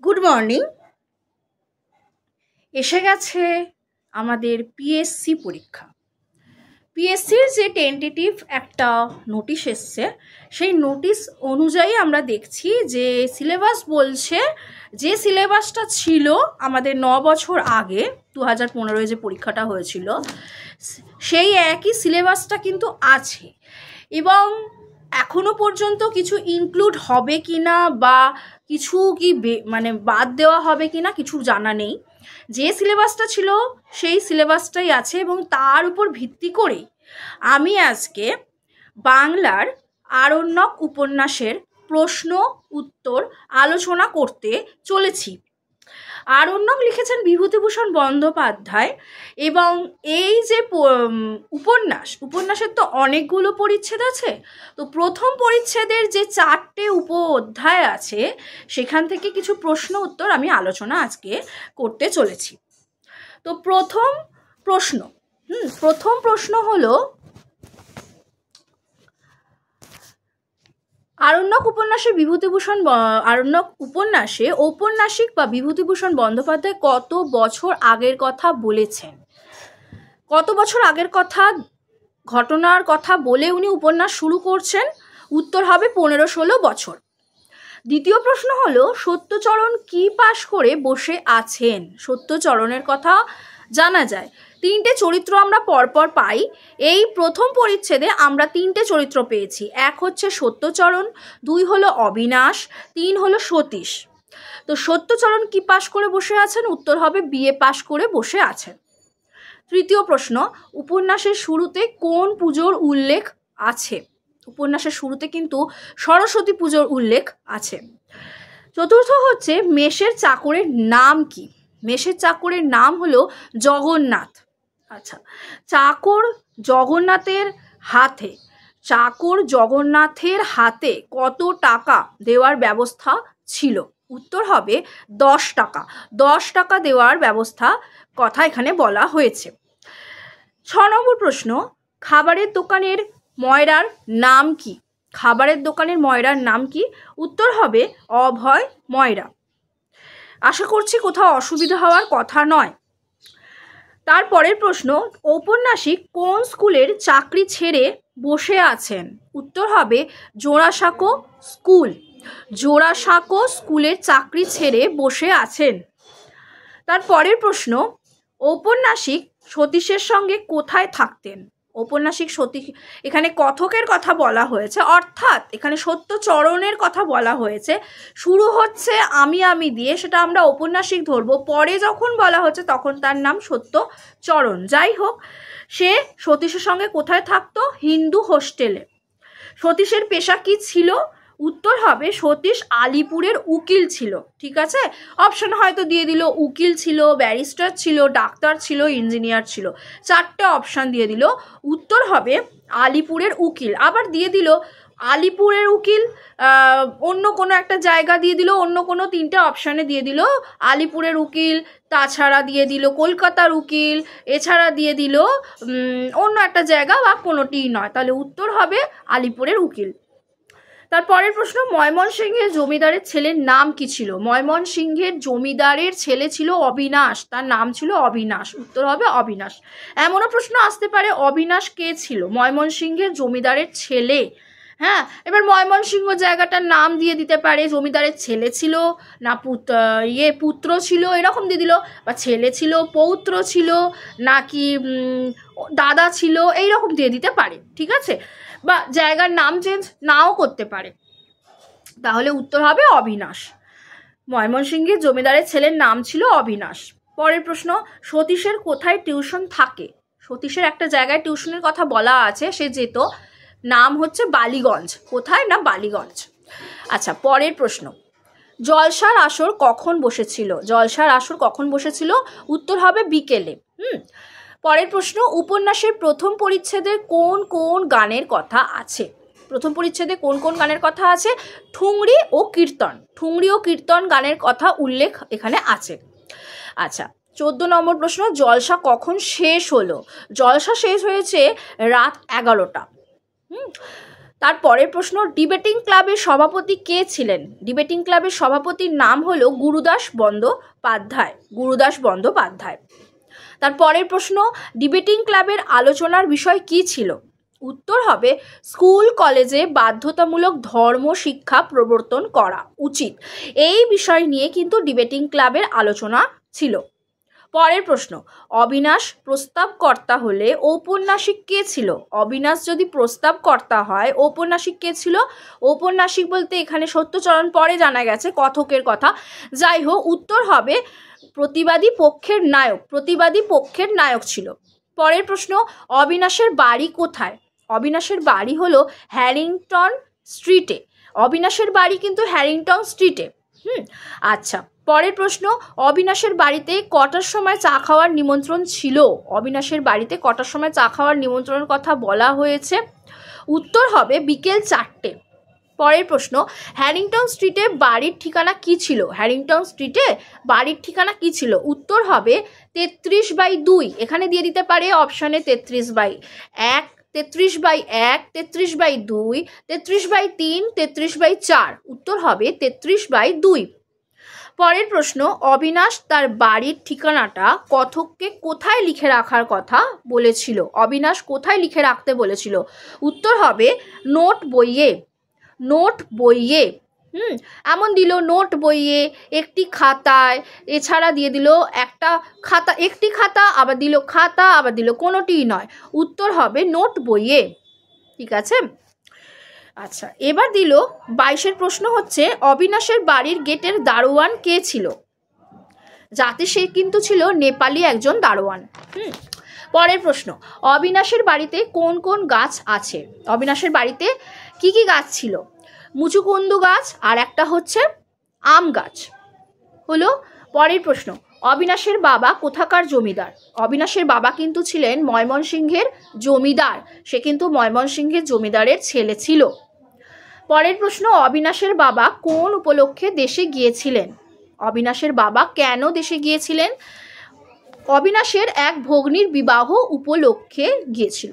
Good morning. এসে গেছে আমাদের পিএসসি পরীক্ষা। পিএসসির যে টেন্টেটিভ একটা নোটিশ এসছে, সেই নোটিশ অনুযায়ী আমরা দেখছি যে সিলেবাস বলছে যে সিলেবাসটা ছিল আমাদের 9 বছর আগে 2015 যে পরীক্ষাটা হয়েছিল, সেই একই সিলেবাসটা কিন্তু আছে এবং এখনো পর্যন্ত কিছু ইনক্লুড হবে কি না বা কিছু কি মানে বাদ দেওয়া হবে কি না কিছু জানা নেই। যে সিলেবাসটা ছিল সেই সিলেবাসটাই আছে এবং তার উপর ভিত্তি করেই আমি আজকে বাংলার আরণ্যক উপন্যাসের প্রশ্ন উত্তর আলোচনা করতে চলেছি। আরণ্যক লিখেছেন বিভূতিভূষণ বন্দ্যোপাধ্যায় এবং এই যে উপন্যাসের তো অনেকগুলো পরিচ্ছেদ আছে। তো প্রথম পরিচ্ছেদের যে 4টে উপ অধ্যায় আছে সেখান থেকে কিছু প্রশ্ন উত্তর আমি আলোচনা আজকে করতে চলেছি। তো প্রথম প্রশ্ন হলো, আরণ্যক উপন্যাসে ঔপন্যাসিক বা বিভূতিভূষণ বন্দ্যোপাধ্যায় কত বছর আগের কথা বলেছেন? কত বছর আগের ঘটনার কথা বলে উনি উপন্যাস শুরু করছেন? উত্তর হবে 15-16 বছর। দ্বিতীয় প্রশ্ন হলো, সত্যচরণ কি পাশ করে বসে আছেন? সত্যচরণের কথা জানা যায়। 3টে চরিত্র আমরা পরপর পাই। এই প্রথম পরিচ্ছেদে আমরা 3টে চরিত্র পেয়েছি। 1 হচ্ছে সত্যচরণ, 2 হলো অবিনাশ, 3 হলো সতীশ। তো সত্যচরণ কি পাশ করে বসে আছেন? উত্তর হবে বিএ পাশ করে বসে আছেন। তৃতীয় প্রশ্ন, উপন্যাসের শুরুতে কোন পুজোর উল্লেখ আছে? উপন্যাসের শুরুতে কিন্তু সরস্বতী পুজোর উল্লেখ আছে। চতুর্থ হচ্ছে, মেষের চাকরের নাম কি? মেষের চাকরের নাম হলো জগন্নাথ। আচ্ছা, চাকর জগন্নাথের হাতে কত টাকা দেওয়ার ব্যবস্থা ছিল? উত্তর হবে 10 টাকা। 10 টাকা দেওয়ার ব্যবস্থা কথা এখানে বলা হয়েছে। 6 নম্বর প্রশ্ন, খাবারের দোকানের ময়রার নাম কি? খাবারের দোকানের ময়রার নাম কি? উত্তর হবে অভয় ময়রা। আশা করছি কোথাও অসুবিধা হওয়ার কথা নয়। তারপরের প্রশ্ন, ঔপন্যাসিক কোন স্কুলের চাকরি ছেড়ে বসে আছেন? উত্তর হবে জোড়াসাঁকো স্কুল। জোড়াসাঁকো স্কুলের চাকরি ছেড়ে বসে আছেন। তারপরের প্রশ্ন, ঔপন্যাসিক সতীশের সঙ্গে কোথায় থাকতেন? ঔপন্যাসিক সতীশ, এখানে কথকের কথা বলা হয়েছে, অর্থাৎ এখানে সত্যচরণের কথা বলা হয়েছে। শুরু হচ্ছে আমি দিয়ে, সেটা আমরা ঔপন্যাসিক ধরবো। পরে যখন বলা হচ্ছে তখন তার নাম সত্যচরণ। যাই হোক, সে সতীশের সঙ্গে কোথায় থাকতো? হিন্দু হোস্টেলে। সতীশের পেশা কি ছিল? উত্তর হবে সতীশ আলিপুরের উকিল ছিল। ঠিক আছে, অপশন হয়তো দিয়ে দিল উকিল ছিল, ব্যারিস্টার ছিল, ডাক্তার ছিল, ইঞ্জিনিয়ার ছিল। 4টে অপশন দিয়ে দিল। উত্তর হবে আলিপুরের উকিল। আবার দিয়ে দিল আলিপুরের উকিল, অন্য কোনো একটা জায়গা দিয়ে দিল, অন্য কোনো 3টে অপশানে দিয়ে দিল আলিপুরের উকিল, তাছাড়া দিয়ে দিল কলকাতার উকিল, এছাড়া দিয়ে দিল অন্য একটা জায়গা বা কোনোটিই নয়। তাহলে উত্তর হবে আলিপুরের উকিল। তারপরের প্রশ্ন, ময়মনসিংহের জমিদারের ছেলের নাম কি ছিল? ময়মনসিংহের জমিদারের ছেলে ছিল অবিনাশ, তার নাম ছিল অবিনাশ। উত্তর হবে অবিনাশ। এমনও প্রশ্ন আসতে পারে, অবিনাশ কে ছিল? ময়মনসিংহের জমিদারের ছেলে। হ্যাঁ, এবার ময়মনসিংহ জায়গাটার নাম দিয়ে দিতে পারে জমিদারের ছেলে ছিল না পুত্র ছিল, এরকম দিয়ে দিল, বা ছেলে ছিল, পৌত্র ছিল, নাকি দাদা ছিল, এইরকম দিয়ে দিতে পারে। ঠিক আছে, বা জায়গার নাম চেঞ্জ নাও করতে পারে। তাহলে উত্তর হবে অবিনাশ। ময়মনসিংহের জমিদারের ছেলের নাম ছিল অবিনাশ। পরের প্রশ্ন, সতীশের কোথায় টিউশন থাকে? সতীশের একটা জায়গায় টিউশনের কথা বলা আছে, সে যেত, নাম হচ্ছে বালিগঞ্জ। কোথায় না বালিগঞ্জ। আচ্ছা, পরের প্রশ্ন, জলসার আসর কখন বসেছিল? জলসার আসর কখন বসেছিল? উত্তর হবে বিকেলে। পরের প্রশ্ন, উপন্যাসের প্রথম পরিচ্ছেদে কোন কোন গানের কথা আছে? প্রথম পরিচ্ছেদে কোন কোন গানের কথা আছে? ঠুংরি ও কীর্তন। ঠুংরি ও কীর্তন গানের কথা উল্লেখ এখানে আছে। আচ্ছা, 14 নম্বর প্রশ্ন, জলসা কখন শেষ হলো? জলসা শেষ হয়েছে রাত 11টা। তারপরের প্রশ্ন, ডিবেটিং ক্লাবের সভাপতি কে ছিলেন? ডিবেটিং ক্লাবের সভাপতির নাম হলো গুরুদাস বন্দ্যোপাধ্যায়। গুরুদাস বন্দ্যোপাধ্যায়। তারপরের প্রশ্ন, ডিবেটিং ক্লাবের আলোচনার বিষয় কি ছিল? উত্তর হবে স্কুল কলেজে বাধ্যতামূলক ধর্ম শিক্ষা প্রবর্তন করা উচিত। এই বিষয় নিয়ে কিন্তু ডিবেটিং ক্লাবের আলোচনা ছিল। পরের প্রশ্ন, অবিনাশ প্রস্তাবকর্তা হলে ঔপন্যাসিক কে ছিল? অবিনাশ যদি প্রস্তাবকর্তা হয়, ঔপন্যাসিক কে ছিল? ঔপন্যাসিক বলতে এখানে সত্যচরণ পরে জানা গেছে, কথকের কথা। যাই হোক, উত্তর হবে প্রতিবাদী পক্ষের নায়ক। প্রতিবাদী পক্ষের নায়ক ছিল। পরের প্রশ্ন, অবিনাশের বাড়ি কোথায়? অবিনাশের বাড়ি হলো হ্যারিংটন স্ট্রিটে। অবিনাশের বাড়ি কিন্তু হ্যারিংটন স্ট্রিটে। আচ্ছা, পরের প্রশ্ন, অবিনাশের বাড়িতে কটার সময় চা খাওয়ার নিমন্ত্রণ ছিল? অবিনাশের বাড়িতে কটার সময় চা খাওয়ার নিমন্ত্রণের কথা বলা হয়েছে? উত্তর হবে বিকেল 4টে। পরের প্রশ্ন, হ্যারিংটন স্ট্রিটে বাড়ির ঠিকানা কি ছিল? হ্যারিংটন স্ট্রিটে বাড়ির ঠিকানা কি ছিল? উত্তর হবে 33/2। এখানে দিয়ে দিতে পারে অপশানে 33/1, 33/1, 33/2, 33/3, 33/4। উত্তর হবে 33/2। পরের প্রশ্ন, অবিনাশ তার বাড়ির ঠিকানাটা কথককে কোথায় লিখে রাখার কথা বলেছিল? অবিনাশ কোথায় লিখে রাখতে বলেছিল? উত্তর হবে নোট বইয়ে। নোট বইয়ে। এমন দিল নোট বইয়ে, একটি খাতায়, এছাড়া দিয়ে দিল একটা খাতা, একটি খাতা, আবার দিল খাতা, আবার দিল কোনোটিই নয়। উত্তর হবে নোট বইয়ে। ঠিক আছে। আচ্ছা, এবার দিল 22-এর প্রশ্ন হচ্ছে, অবিনাশের বাড়ির গেটের দারোয়ান কে ছিল? যাতে সে কিন্তু ছিল নেপালি একজন দারোয়ান। পরের প্রশ্ন, অবিনাশের বাড়িতে কোন কোন গাছ আছে? অবিনাশের বাড়িতে কি কি গাছ ছিল? মুচুকুন্দু গাছ আর একটা হচ্ছে আম গাছ হলো। পরের প্রশ্ন, অবিনাশের বাবা কোথাকার জমিদার? অবিনাশের বাবা কিন্তু ছিলেন ময়মনসিংহের জমিদার। সে কিন্তু ময়মনসিংহের জমিদারের ছেলে ছিল। পরের প্রশ্ন, অবিনাশের বাবা কোন উপলক্ষে দেশে গিয়েছিলেন? অবিনাশের বাবা কেন দেশে গিয়েছিলেন? অবিনাশের এক ভগ্নীর বিবাহ উপলক্ষে গিয়েছিল।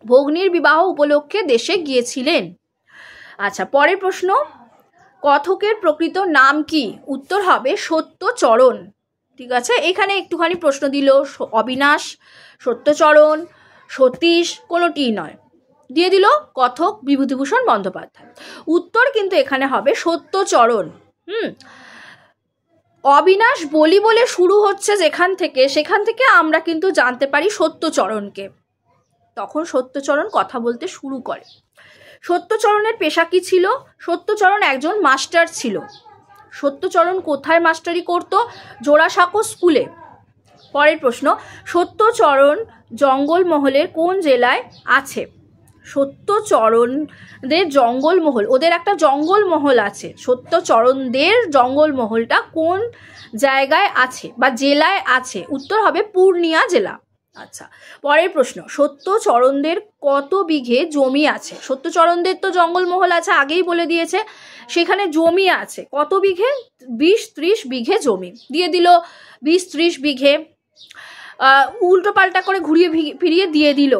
ভগ্নীর বিবাহ উপলক্ষে দেশে গিয়েছিলেন। আচ্ছা, পরের প্রশ্ন, কথকের প্রকৃত নাম কি? উত্তর হবে সত্যচরণ। ঠিক আছে, এখানে একটুখানি প্রশ্ন দিল অবিনাশ, সত্যচরণ, সতীশ, কোনোটিই নয়, দিয়ে দিল কথক বিভূতিভূষণ বন্দ্যোপাধ্যায়। উত্তর কিন্তু এখানে হবে সত্যচরণ। অবিনাশ বলি বলে শুরু হচ্ছে যেখান থেকে, সেখান থেকে আমরা কিন্তু জানতে পারি সত্যচরণকে। তখন সত্যচরণ কথা বলতে শুরু করে। সত্যচরণের পেশা কি ছিল? সত্যচরণ একজন মাস্টার ছিল। সত্যচরণ কোথায় মাস্টারি করত? জোড়াসাঁকো স্কুলে। পরের প্রশ্ন, সত্যচরণ জঙ্গলমহলের কোন জেলায় আছে? সত্যচরণদের জঙ্গলমহল, ওদের একটা জঙ্গলমহল আছে। সত্যচরণদের জঙ্গলমহলটা কোন জায়গায় আছে বা জেলায় আছে? উত্তর হবে পূর্ণিয়া জেলা। আচ্ছা, পরের প্রশ্ন, সত্যচরণদের কত বিঘে জমি আছে? সত্যচরণদের তো জঙ্গলমহল আছে, আগেই বলে দিয়েছে। সেখানে জমি আছে কত বিঘে? 20-30 বিঘে জমি। দিয়ে দিল 20-30 বিঘে। উল্টো পাল্টা করে ঘুরিয়ে ফিরিয়ে দিয়ে দিল।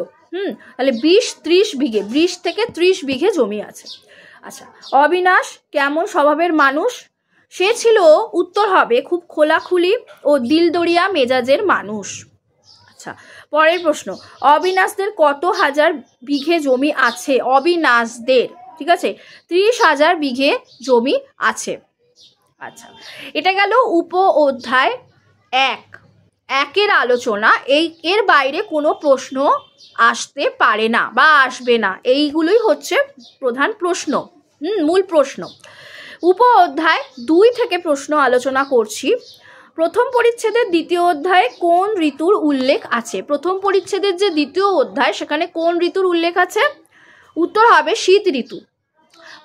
তাহলে 20-30 বিঘে, 20 থেকে 30 বিঘে জমি আছে। আচ্ছা, অবিনাশ কেমন স্বভাবের মানুষ? সে ছিল, উত্তর হবে খুব খোলাখুলি ও দিলদরিয়া মেজাজের মানুষ। আচ্ছা, পরের প্রশ্ন, অবিনাশদের কত হাজার বিঘে জমি আছে? অবিনাশদের, ঠিক আছে, 30,000 বিঘে জমি আছে। আচ্ছা, এটা গেল উপ অধ্যায় 1-এর আলোচনা। এর বাইরে কোনো প্রশ্ন আসতে পারে না বা আসবে না। এইগুলোই হচ্ছে প্রধান প্রশ্ন, মূল প্রশ্ন। উপ অধ্যায় 2 থেকে প্রশ্ন আলোচনা করছি। প্রথম পরিচ্ছেদের দ্বিতীয় অধ্যায়ে কোন ঋতুর উল্লেখ আছে? প্রথম পরিচ্ছেদের যে দ্বিতীয় অধ্যায়, সেখানে কোন ঋতুর উল্লেখ আছে? উত্তর হবে শীত ঋতু।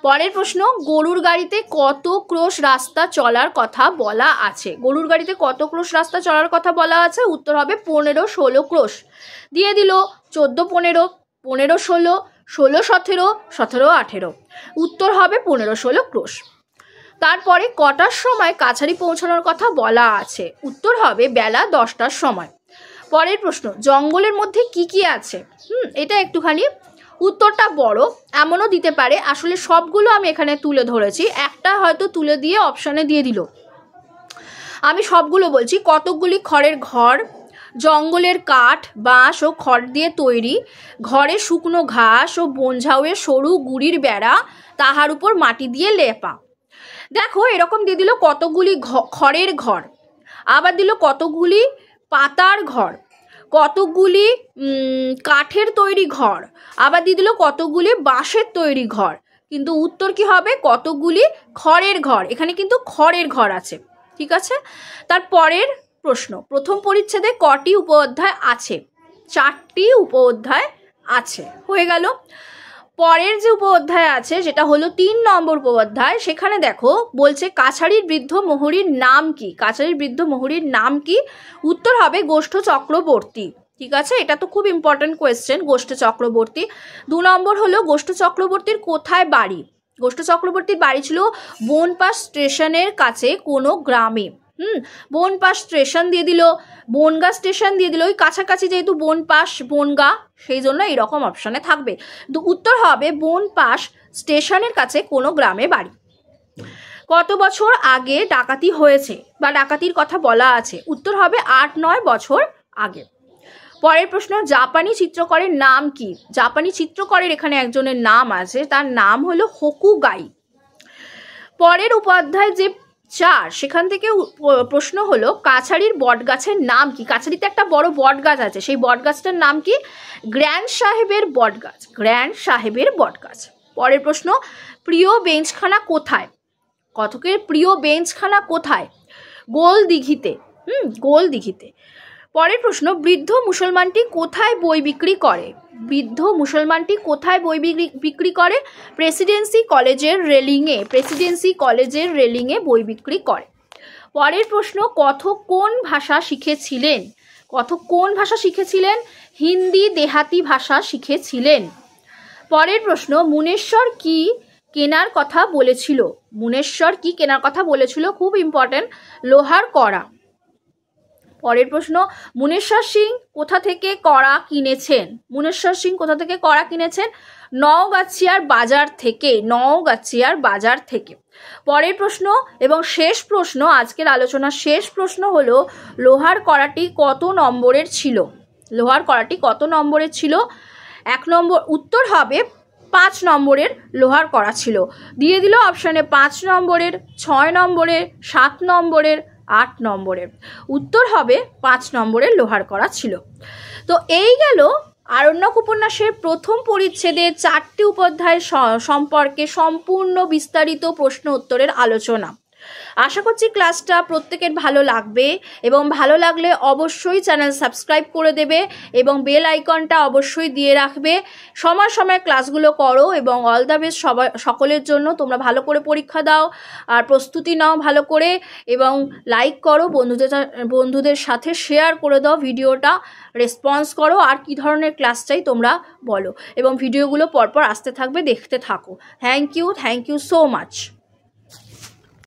পরের প্রশ্ন, গরুর গাড়িতে কত ক্রোশ রাস্তা চলার কথা বলা আছে? গরুর গাড়িতে কত ক্রোশ রাস্তা চলার কথা বলা আছে? উত্তর হবে 15-16 ক্রোশ। দিয়ে দিল 14-15, 15-16, 16-17, 17-18। উত্তর হবে 15-16 ক্রোশ। তারপরে কটার সময় কাছারি পৌঁছানোর কথা বলা আছে? উত্তর হবে বেলা 10টার সময়। পরের প্রশ্ন, জঙ্গলের মধ্যে কি কি আছে? এটা একটুখানি উত্তরটা বড় এমনও দিতে পারে, আসলে সবগুলো আমি এখানে তুলে ধরেছি, একটা হয়তো তুলে দিয়ে অপশানে দিয়ে দিল। আমি সবগুলো বলছি। কতকগুলি খড়ের ঘর, জঙ্গলের কাঠ, বাঁশ ও খড় দিয়ে তৈরি, ঘরে শুকনো ঘাস ও বনঝাউয়ের সরু গুড়ির বেড়া, তাহার উপর মাটি দিয়ে লেপা। দেখো এরকম দিয়ে দিল কতগুলি খড়ের ঘর, আবার দিল কতগুলি পাতার ঘর, কতগুলি কাঠের তৈরি ঘর, আবার দিয়ে দিল কতগুলি বাঁশের তৈরি ঘর, কিন্তু উত্তর কি হবে? কতগুলি খড়ের ঘর। এখানে কিন্তু খড়ের ঘর আছে, ঠিক আছে। তারপরের প্রশ্ন, প্রথম পরিচ্ছেদে কটি উপঅধ্যায় আছে? 4টি উপঅধ্যায় আছে। হয়ে গেল। পরের যে উপঅধ্যায় আছে যেটা হলো 3 নম্বর উপঅধ্যায়, সেখানে দেখো বলছে কাছারির বৃদ্ধ মোহরীর নাম কি? কাছারির বৃদ্ধ মোহরীর নাম কি? উত্তর হবে গোষ্ঠ চক্রবর্তী, ঠিক আছে। এটা তো খুব ইম্পর্টেন্ট কোয়েশ্চেন, গোষ্ঠ চক্রবর্তী। 2 নম্বর হলো গোষ্ঠ চক্রবর্তীর কোথায় বাড়ি? গোষ্ঠ চক্রবর্তীর বাড়ি ছিল বনপাশ স্টেশনের কাছে কোনো গ্রামে। বনপাশ স্টেশন দিয়ে দিল, বনগা স্টেশন দিয়ে দিল, ওই কাছাকাছি যেহেতু বনপাশ বনগা, সেই জন্য এইরকম অপশানে থাকবে। তো উত্তর হবে বনপাশ স্টেশনের কাছে কোনো গ্রামে বাড়ি। কত বছর আগে ডাকাতি হয়েছে বা ডাকাতির কথা বলা আছে? উত্তর হবে 8-9 বছর আগে। পরের প্রশ্ন, জাপানি চিত্রকরের নাম কি? জাপানি চিত্রকরের এখানে একজনের নাম আছে, তার নাম হলো হোকুগাই। পরের উপাধ্যায় যে 4, সেখান থেকে প্রশ্ন হলো কাছারির বটগাছের নাম কি? কাছারিতে একটা বড় বট গাছ আছে, সেই বট গাছটার নাম কি? গ্র্যান্ড সাহেবের বট গাছ, গ্র্যান্ড সাহেবের বট গাছ। পরের প্রশ্ন, প্রিয় বেঞ্চখানা কোথায়? কথকের প্রিয় বেঞ্চখানা কোথায়? গোল দিঘিতে। গোল দিঘিতে। পরের প্রশ্ন, বৃদ্ধ মুসলমানটি কোথায় বই বিক্রি করে? বৃদ্ধ মুসলমানটি কোথায় বই বিক্রি করে? প্রেসিডেন্সি কলেজের রেলিংয়ে, প্রেসিডেন্সি কলেজের রেলিংয়ে বই বিক্রি করে। পরের প্রশ্ন, কথক কোন ভাষা শিখেছিলেন? কথক কোন ভাষা শিখেছিলেন? হিন্দি দেহাতি ভাষা শিখেছিলেন। পরের প্রশ্ন, মুনেশ্বর কি কেনার কথা বলেছিল? মুনেশ্বর কি কেনার কথা বলেছিল? খুব ইম্পর্টেন্ট, লোহার কড়া। পরের প্রশ্ন, মুনেশ্বর সিং কোথা থেকে কড়া কিনেছেন? মুনেশ্বর সিং কোথা থেকে কড়া কিনেছেন? নওগাছিয়ার বাজার থেকে, নওগাছিয়ার বাজার থেকে। পরের প্রশ্ন এবং শেষ প্রশ্ন, আজকের আলোচনার শেষ প্রশ্ন হলো লোহার কড়াটি কত নম্বরের ছিল? লোহার কড়াটি কত নম্বরের ছিল? 1 নম্বর। উত্তর হবে 5 নম্বরের লোহার কড়া ছিল। দিয়ে দিল অপশানে 5 নম্বরের, 6 নম্বরের, 7 নম্বরের, 8 নম্বরের। উত্তর হবে 5 নম্বরের লোহার কড়া ছিল। তো এই গেল আরণ্যক উপন্যাসের প্রথম পরিচ্ছেদে 4টি উপঅধ্যায় সম্পর্কে সম্পূর্ণ বিস্তারিত প্রশ্ন উত্তরের আলোচনা। আশা করছি ক্লাসটা প্রত্যেকের ভালো লাগবে, এবং ভালো লাগলে অবশ্যই চ্যানেল সাবস্ক্রাইব করে দেবে এবং বেল আইকনটা অবশ্যই দিয়ে রাখবে। সময় সময় ক্লাসগুলো করো এবং অল দ্য বেস্ট সকলের জন্য। তোমরা ভালো করে পরীক্ষা দাও আর প্রস্তুতি নাও ভালো করে, এবং লাইক করো, বন্ধুদের সাথে শেয়ার করে দাও ভিডিওটা, রেসপন্স করো আর কি ধরনের ক্লাস চাই তোমরা বলো, এবং ভিডিওগুলো পরপর আসতে থাকবে, দেখতে থাকো। Thank you so much.